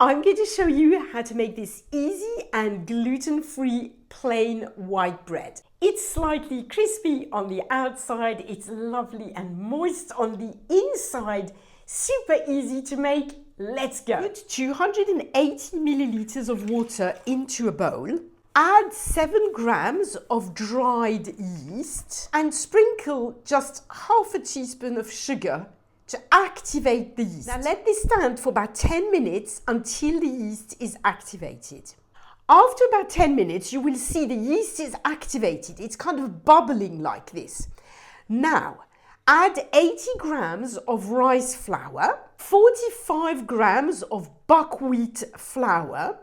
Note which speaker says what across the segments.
Speaker 1: I'm going to show you how to make this easy and gluten-free plain white bread. It's slightly crispy on the outside, it's lovely and moist on the inside, super easy to make. Let's go. Put 280 milliliters of water into a bowl. Add 7 grams of dried yeast and sprinkle just half a teaspoon of sugar to activate the yeast. Now let this stand for about 10 minutes until the yeast is activated. After about 10 minutes, you will see the yeast is activated. It's kind of bubbling like this. Now, add 80 grams of rice flour, 45 grams of buckwheat flour,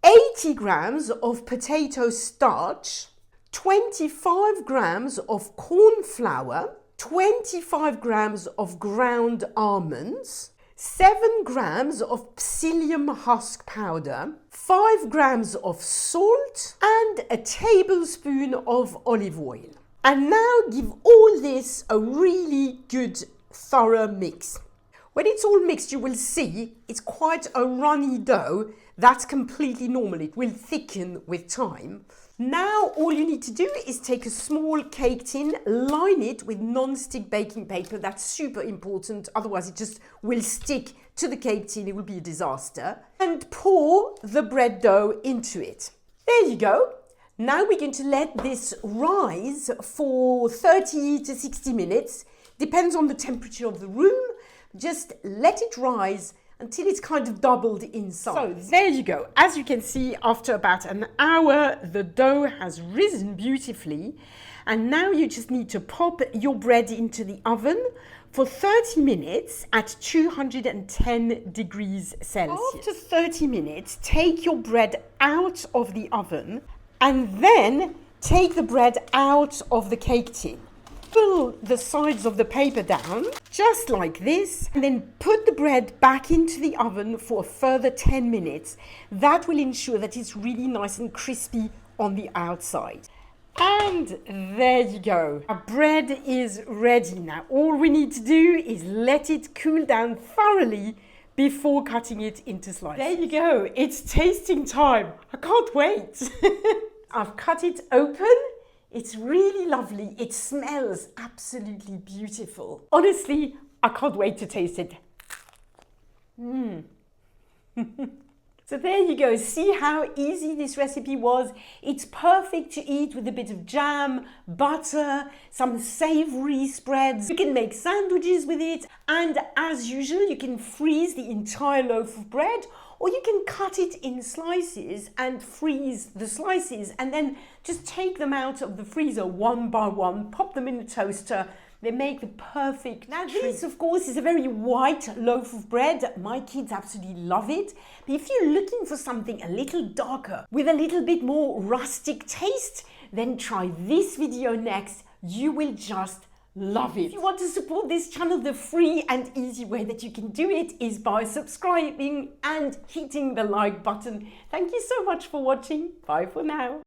Speaker 1: 80 grams of potato starch, 25 grams of cornflour, 25 grams of ground almonds, 7 grams of psyllium husk powder, 5 grams of salt, and a tablespoon of olive oil. And now give all this a really good, thorough mix. When it's all mixed, you will see it's quite a runny dough. That's completely normal. It will thicken with time. Now all you need to do is take a small cake tin, line it with non-stick baking paper. That's super important, otherwise it just will stick to the cake tin. It will be a disaster. And pour the bread dough into it. There you go. Now we're going to let this rise for 30 to 60 minutes. Depends on the temperature of the room. Just let it rise until it's kind of doubled in size. So there you go. As you can see, after about an hour, the dough has risen beautifully. And now you just need to pop your bread into the oven for 30 minutes at 210 degrees Celsius. After 30 minutes, take your bread out of the oven and then take the bread out of the cake tin. Pull the sides of the paper down, just like this, and then put the bread back into the oven for a further 10 minutes. That will ensure that it's really nice and crispy on the outside. And there you go. Our bread is ready now. All we need to do is let it cool down thoroughly before cutting it into slices. There you go. It's tasting time. I can't wait. I've cut it open. It's really lovely. It smells absolutely beautiful. Honestly, I can't wait to taste it. So there you go. See how easy this recipe was? It's perfect to eat with a bit of jam, butter, some savory spreads. You can make sandwiches with it. And as usual, you can freeze the entire loaf of bread, or you can cut it in slices and freeze the slices and then just take them out of the freezer one by one, pop them in the toaster. They make the perfect treat. Now this, of course, is a very white loaf of bread. My kids absolutely love it. But if you're looking for something a little darker with a little bit more rustic taste, then try this video next. You will just love it. If you want to support this channel, the free and easy way that you can do it is by subscribing and hitting the like button. Thank you so much for watching. Bye for now.